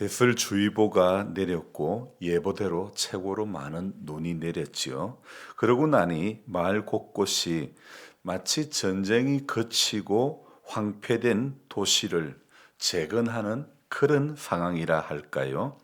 대설주의보가 내렸고 예보대로 최고로 많은 눈이 내렸지요. 그러고 나니 마을 곳곳이 마치 전쟁이 그치고 황폐된 도시를 재건하는 그런 상황이라 할까요?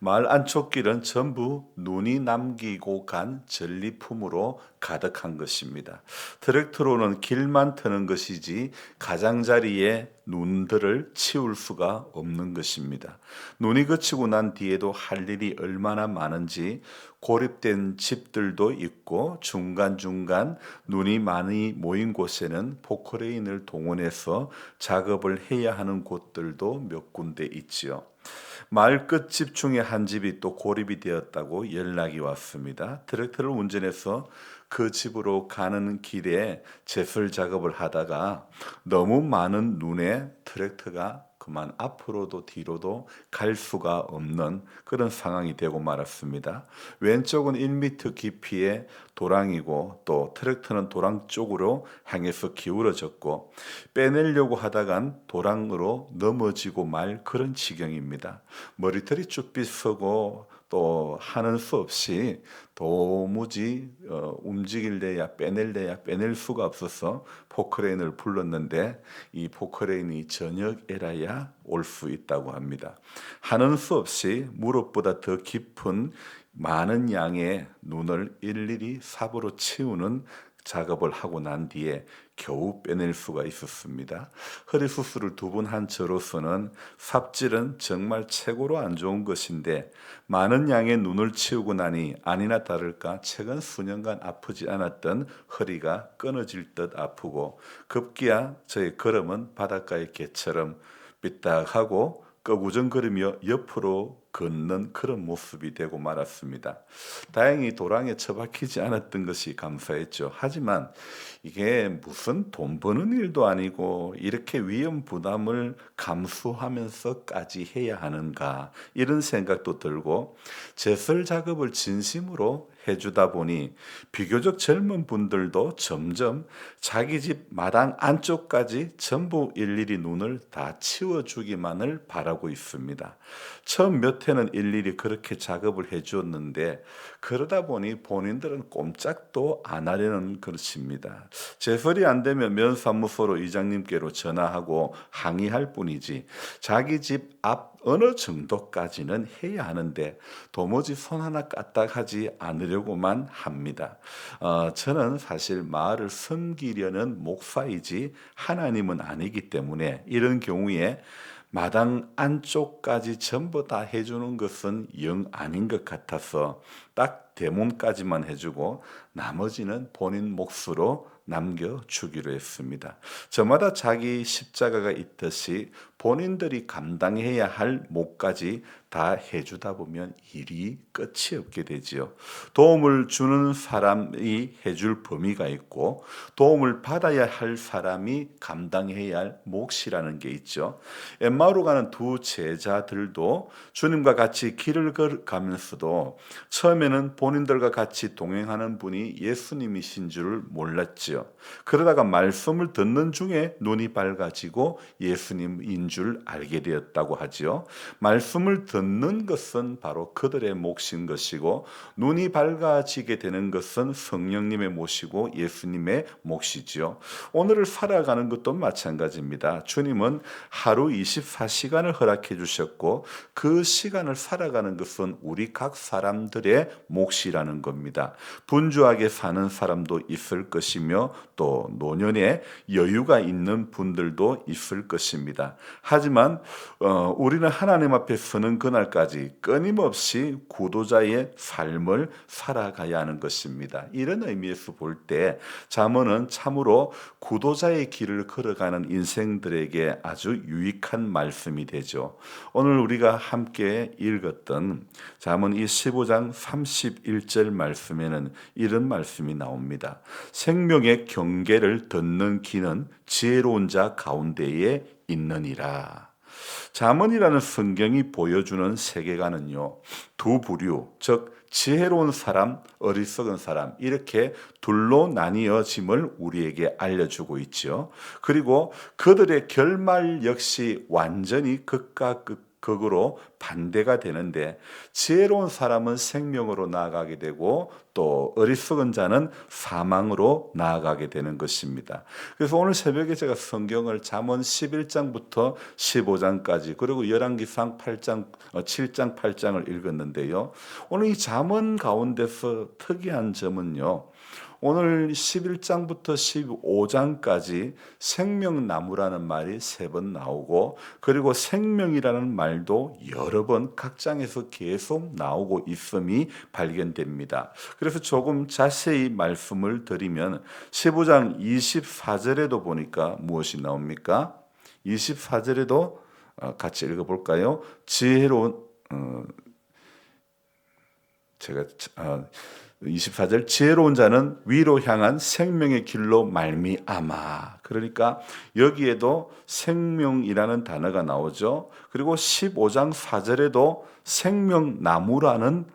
마을 안쪽 길은 전부 눈이 남기고 간 전리품으로 가득한 것입니다. 트랙터로는 길만 트는 것이지 가장자리에 눈들을 치울 수가 없는 것입니다. 눈이 그치고 난 뒤에도 할 일이 얼마나 많은지 고립된 집들도 있고 중간중간 눈이 많이 모인 곳에는 포크레인을 동원해서 작업을 해야 하는 곳들도 몇 군데 있지요. 마을 끝집 중에 한 집이 또 고립이 되었다고 연락이 왔습니다. 트랙터를 운전해서 그 집으로 가는 길에 제설 작업을 하다가 너무 많은 눈에 트랙터가 그만 앞으로도 뒤로도 갈 수가 없는 그런 상황이 되고 말았습니다. 왼쪽은 1m 깊이의 도랑이고 또 트랙터는 도랑 쪽으로 향해서 기울어졌고 빼내려고 하다간 도랑으로 넘어지고 말 그런 지경입니다. 머리털이 쭉 빗서고 또 하는 수 없이 도무지 움직일래야 빼낼래야 빼낼 수가 없어서 포크레인을 불렀는데 이 포크레인이 저녁에라야 올 수 있다고 합니다. 하는 수 없이 무릎보다 더 깊은 많은 양의 눈을 일일이 삽으로 치우는 작업을 하고 난 뒤에 겨우 빼낼 수가 있었습니다. 허리 수술을 2번 한 저로서는 삽질은 정말 최고로 안 좋은 것인데 많은 양의 눈을 치우고 나니 아니나 다를까 최근 수년간 아프지 않았던 허리가 끊어질 듯 아프고 급기야 저의 걸음은 바닷가의 개처럼 삐딱하고 꺼구정거리며 옆으로 걷는 그런 모습이 되고 말았습니다. 다행히 도랑에 처박히지 않았던 것이 감사했죠. 하지만 이게 무슨 돈 버는 일도 아니고 이렇게 위험 부담을 감수하면서까지 해야 하는가 이런 생각도 들고 제설 작업을 진심으로 해주다 보니 비교적 젊은 분들도 점점 자기 집 마당 안쪽까지 전부 일일이 눈을 다 치워주기만을 바라고 있습니다. 처음 몇 해는 일일이 그렇게 작업을 해주었는데 그러다 보니 본인들은 꼼짝도 안 하려는 것입니다. 제설이 안 되면 면사무소로 이장님께로 전화하고 항의할 뿐이지 자기 집 앞 어느 정도까지는 해야 하는데 도무지 손 하나 까딱하지 않으려고만 합니다. 저는 사실 마을을 섬기려는 목사이지 하나님은 아니기 때문에 이런 경우에 마당 안쪽까지 전부 다 해주는 것은 영 아닌 것 같아서 딱 대문까지만 해주고 나머지는 본인 몫으로 남겨주기로 했습니다. 저마다 자기 십자가가 있듯이 본인들이 감당해야 할 몫까지 다 해주다 보면 일이 끝이 없게 되지요. 도움을 주는 사람이 해줄 범위가 있고 도움을 받아야 할 사람이 감당해야 할 몫이라는 게 있죠. 엠마오로 가는 두 제자들도 주님과 같이 길을 걸어가면서도 처음에는 본인들과 같이 동행하는 분이 예수님이신 줄 몰랐지요. 그러다가 말씀을 듣는 중에 눈이 밝아지고 예수님인 줄 알게 되었다고 하지요. 말씀을 듣는 것은 바로 그들의 몫인 것이고 눈이 밝아지게 되는 것은 성령님의 몫이고 예수님의 몫이지요. 오늘을 살아가는 것도 마찬가지입니다. 주님은 하루 24시간을 허락해 주셨고 그 시간을 살아가는 것은 우리 각 사람들의 몫이라는 겁니다. 분주하게 사는 사람도 있을 것이며 또 노년에 여유가 있는 분들도 있을 것입니다. 하지만 우리는 하나님 앞에 서는 그날까지 끊임없이 구도자의 삶을 살아가야 하는 것입니다. 이런 의미에서 볼 때 잠언은 참으로 구도자의 길을 걸어가는 인생들에게 아주 유익한 말씀이 되죠. 오늘 우리가 함께 읽었던 잠언 이 15장 31절 말씀에는 이런 말씀이 나옵니다. 생명의 경계를 걷는 길은 지혜로운 자 가운데에 있느니라. 잠언이라는 성경이 보여주는 세계관은요, 두 부류, 즉 지혜로운 사람, 어리석은 사람 이렇게 둘로 나뉘어짐을 우리에게 알려주고 있죠. 그리고 그들의 결말 역시 완전히 극과 극 극으로 반대가 되는데 지혜로운 사람은 생명으로 나아가게 되고 또 어리석은 자는 사망으로 나아가게 되는 것입니다. 그래서 오늘 새벽에 제가 성경을 잠언 11장부터 15장까지 그리고 열왕기상 7장 8장을 읽었는데요. 오늘 이 잠언 가운데서 특이한 점은요. 오늘 11장부터 15장까지 생명나무라는 말이 3번 나오고 그리고 생명이라는 말도 여러 번 각 장에서 계속 나오고 있음이 발견됩니다. 그래서 조금 자세히 말씀을 드리면 15장 24절에도 보니까 무엇이 나옵니까? 24절에도 같이 읽어볼까요? 지혜로운 제가 24절 지혜로운 자는 위로 향한 생명의 길로 말미암아. 그러니까 여기에도 생명이라는 단어가 나오죠. 그리고 15장 4절에도 생명나무라는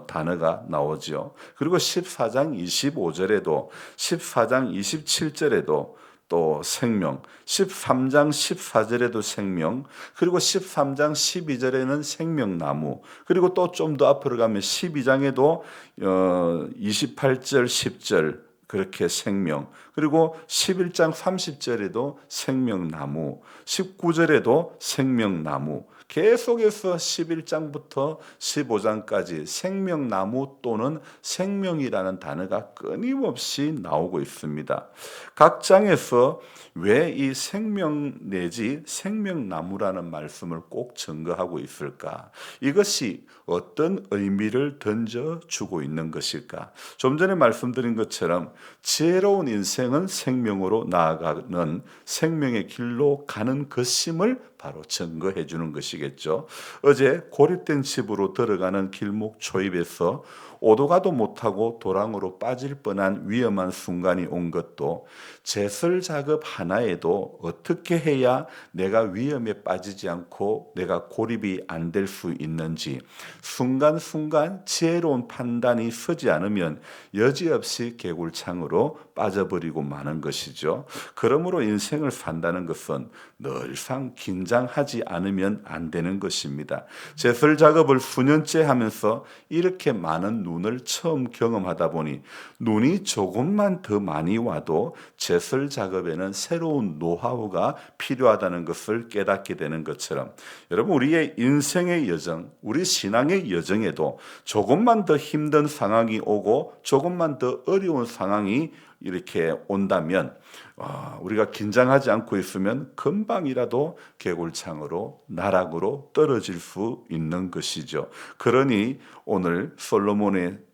단어가 나오죠. 그리고 14장 25절에도 14장 27절에도 또 생명, 13장 14절에도 생명, 그리고 13장 12절에는 생명나무, 그리고 또 좀 더 앞으로 가면 12장에도 28절, 10절 그렇게 생명, 그리고 11장 30절에도 생명나무, 19절에도 생명나무, 계속해서 11장부터 15장까지 생명나무 또는 생명이라는 단어가 끊임없이 나오고 있습니다. 각 장에서 왜 이 생명 내지 생명나무라는 말씀을 꼭 증거하고 있을까? 이것이 어떤 의미를 던져주고 있는 것일까? 좀 전에 말씀드린 것처럼 지혜로운 인생은 생명으로 나아가는 생명의 길로 가는 것임을 바로 증거해 주는 것이겠죠. 어제 고립된 집으로 들어가는 길목 초입에서 오도 가도 못하고 도랑으로 빠질 뻔한 위험한 순간이 온 것도 제설 작업 하나에도 어떻게 해야 내가 위험에 빠지지 않고 내가 고립이 안 될 수 있는지 순간순간 지혜로운 판단이 서지 않으면 여지없이 개굴창으로 빠져버리고 마는 것이죠. 그러므로 인생을 산다는 것은 늘상 긴장하지 않으면 안 되는 것입니다. 제설 작업을 수년째 하면서 이렇게 많은 눈을 처음 경험하다 보니 눈이 조금만 더 많이 와도 제설 작업에는 새로운 노하우가 필요하다는 것을 깨닫게 되는 것처럼 여러분 우리의 인생의 여정, 우리 신앙의 여정에도 조금만 더 힘든 상황이 오고 조금만 더 어려운 상황이 이렇게 온다면 우리가 긴장하지 않고 있으면 금방이라도 개굴창으로 나락으로 떨어질 수 있는 것이죠. 그러니 오늘 솔로몬은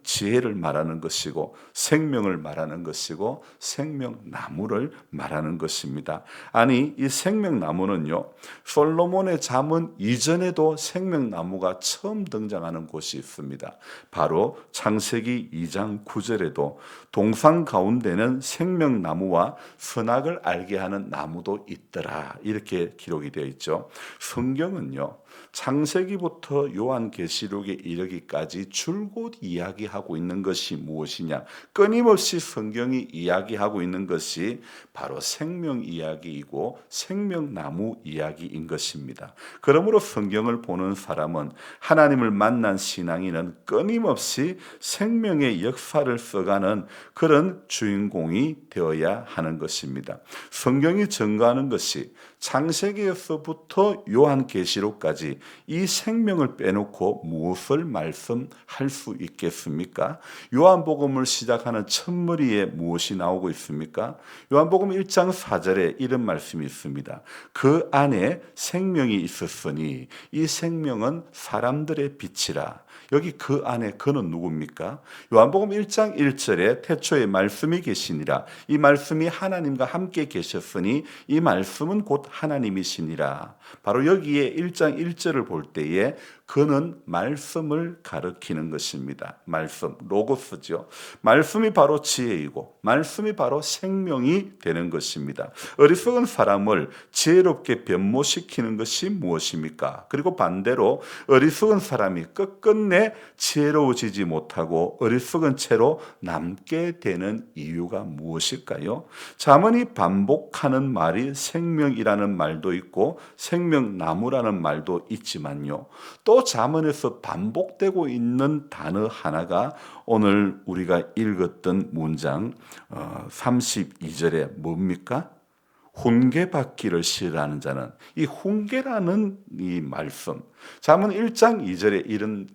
지혜를 말하는 것이고 생명을 말하는 것이고 생명나무를 말하는 것입니다. 아니 이 생명나무는요 솔로몬의 잠언 이전에도 생명나무가 처음 등장하는 곳이 있습니다. 바로 창세기 2장 9절에도 동산 가운데는 생명나무와 선악을 알게 하는 나무도 있더라 이렇게 기록이 되어 있죠. 성경은요 창세기부터 요한계시록에 이르기까지 줄곧 이야기하고 있는 것이 무엇이냐? 끊임없이 성경이 이야기하고 있는 것이 바로 생명 이야기이고 생명나무 이야기인 것입니다. 그러므로 성경을 보는 사람은 하나님을 만난 신앙인은 끊임없이 생명의 역사를 써가는 그런 주인공이 되어야 하는 것입니다. 성경이 증거하는 것이 창세기에서부터 요한계시록까지 이 생명을 빼놓고 무엇을 말씀할 수 있겠습니까? 요한복음을 시작하는 첫머리에 무엇이 나오고 있습니까? 요한복음 1장 4절에 이런 말씀이 있습니다. 그 안에 생명이 있었으니 이 생명은 사람들의 빛이라. 여기 그 안에 그는 누굽니까? 요한복음 1장 1절에 태초에 말씀이 계시니라. 이 말씀이 하나님과 함께 계셨으니 이 말씀은 곧 하나님이시니라. 바로 여기에 1장 1절을 볼 때에 그는 말씀을 가리키는 것입니다. 말씀, 로고스죠. 말씀이 바로 지혜이고 말씀이 바로 생명이 되는 것입니다. 어리석은 사람을 지혜롭게 변모시키는 것이 무엇입니까? 그리고 반대로 어리석은 사람이 끝끝내 지혜로워지지 못하고 어리석은 채로 남게 되는 이유가 무엇일까요? 잠언이 반복하는 말이 생명이라는 말도 있고 생명나무라는 말도 있지만요. 또 잠언에서 반복되고 있는 단어 하나가 오늘 우리가 읽었던 문장 32절에 뭡니까? 훈계받기를 싫어하는 자는, 이 훈계라는 이 말씀, 잠언 1장 2절에 이런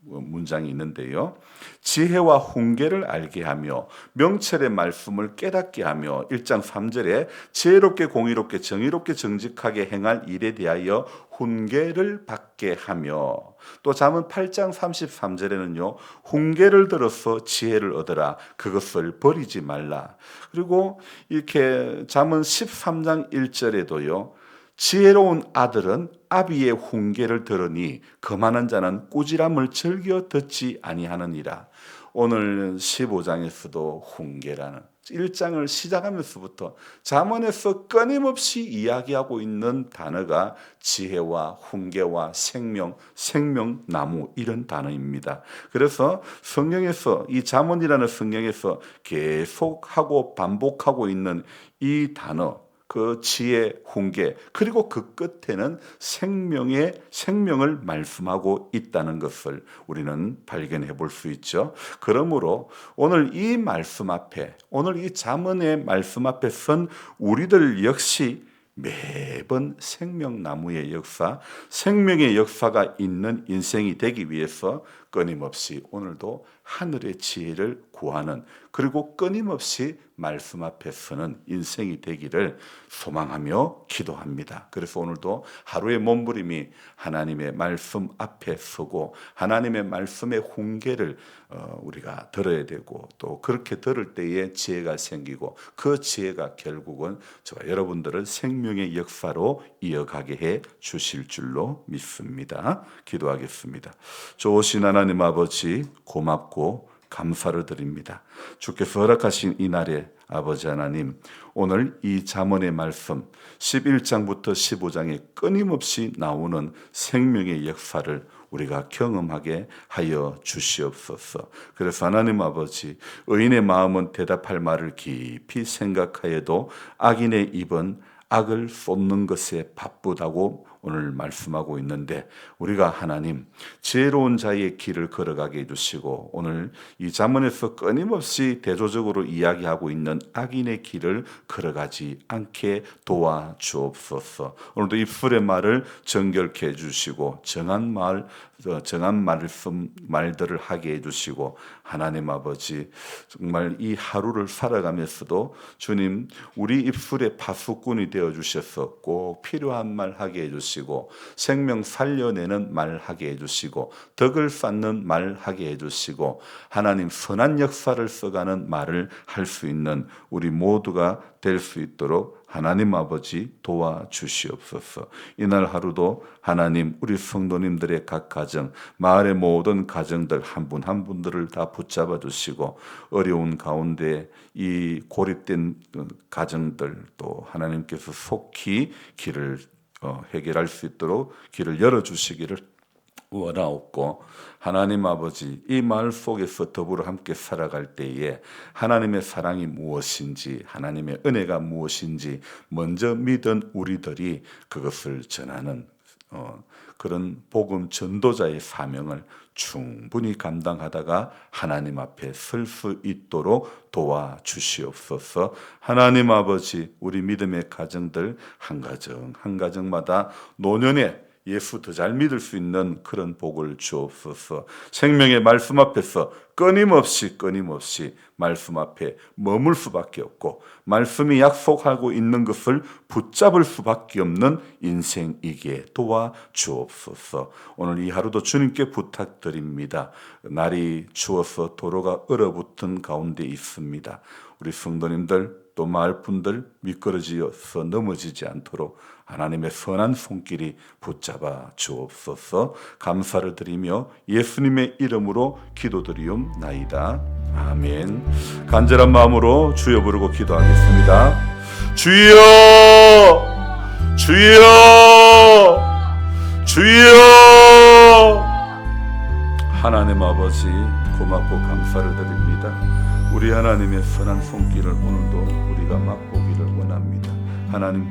문장이 있는데요. 지혜와 훈계를 알게 하며 명철의 말씀을 깨닫게 하며 1장 3절에 지혜롭게 공의롭게 정의롭게 정직하게 행할 일에 대하여 훈계를 받게 하며, 또 잠언 8장 33절에는요. 훈계를 들어서 지혜를 얻으라, 그것을 버리지 말라. 그리고 이렇게 잠언 13장 1절에도요. 지혜로운 아들은 아비의 훈계를 들으니 거만한 자는 꾸지람을 즐겨 듣지 아니하느니라. 오늘 15장에서도 훈계라는 1장을 시작하면서부터 잠언에서 끊임없이 이야기하고 있는 단어가 지혜와 훈계와 생명, 생명나무 이런 단어입니다. 그래서 성경에서 이 잠언이라는 성경에서 계속하고 반복하고 있는 이 단어, 그 지혜, 훈계, 그리고 그 끝에는 생명을 말씀하고 있다는 것을 우리는 발견해 볼 수 있죠. 그러므로 오늘 이 말씀 앞에, 오늘 이 잠언의 말씀 앞에 선 우리들 역시 매번 생명나무의 역사, 생명의 역사가 있는 인생이 되기 위해서 끊임없이 오늘도 하늘의 지혜를 구하는, 그리고 끊임없이 말씀 앞에 서는 인생이 되기를 소망하며 기도합니다. 그래서 오늘도 하루의 몸부림이 하나님의 말씀 앞에 서고 하나님의 말씀의 훈계를 우리가 들어야 되고, 또 그렇게 들을 때에 지혜가 생기고 그 지혜가 결국은 저와 여러분들을 생명의 역사로 이어가게 해 주실 줄로 믿습니다. 기도하겠습니다. 좋으신 하나님 아버지, 고맙고 감사를 드립니다. 주께서 허락하신 이 날에 아버지 하나님, 오늘 이 잠언의 말씀 11장부터 15장에 끊임없이 나오는 생명의 역사를 우리가 경험하게 하여 주시옵소서. 그래서 하나님 아버지, 의인의 마음은 대답할 말을 깊이 생각하여도 악인의 입은 악을 쏟는 것에 바쁘다고 오늘 말씀하고 있는데, 우리가 하나님 지혜로운 자의 길을 걸어가게 해주시고, 오늘 이 잠언에서 끊임없이 대조적으로 이야기하고 있는 악인의 길을 걸어가지 않게 도와주옵소서. 오늘도 입술의 말을 정결케 해주시고 정한 말들을 하게 해주시고, 하나님 아버지 정말 이 하루를 살아가면서도 주님 우리 입술의 파수꾼이 되어주셔서 꼭 필요한 말 하게 해주시고, 생명 살려내는 말 하게 해주시고, 덕을 쌓는 말 하게 해주시고, 하나님 선한 역사를 써가는 말을 할 수 있는 우리 모두가 될 수 있도록 하나님 아버지 도와주시옵소서. 이날 하루도 하나님 우리 성도님들의 각 가정, 마을의 모든 가정들 한 분 한 분들을 다 붙잡아 주시고, 어려운 가운데 이 고립된 가정들 또 하나님께서 속히 길을 해결할 수 있도록 길을 열어주시기를 원하옵고, 하나님 아버지 이 마을 속에서 더불어 함께 살아갈 때에 하나님의 사랑이 무엇인지, 하나님의 은혜가 무엇인지 먼저 믿은 우리들이 그것을 전하는 그런 복음 전도자의 사명을 충분히 감당하다가 하나님 앞에 설 수 있도록 도와주시옵소서. 하나님 아버지, 우리 믿음의 가정들 한 가정 한 가정마다 노년에 예수 더 잘 믿을 수 있는 그런 복을 주옵소서. 생명의 말씀 앞에서 끊임없이 말씀 앞에 머물 수밖에 없고, 말씀이 약속하고 있는 것을 붙잡을 수밖에 없는 인생이게 도와주옵소서. 오늘 이 하루도 주님께 부탁드립니다. 날이 추워서 도로가 얼어붙은 가운데 있습니다. 우리 성도님들 또 마을 분들 미끄러지어서 넘어지지 않도록 하나님의 선한 손길이 붙잡아 주옵소서. 감사를 드리며 예수님의 이름으로 기도드리옵나이다. 아멘. 간절한 마음으로 주여 부르고 기도하겠습니다. 주여, 주여, 주여. 하나님 아버지 고맙고 감사를 드립니다. 우리 하나님의 선한 손길을 오늘도 우리가 맛보기를 원합니다. 하나님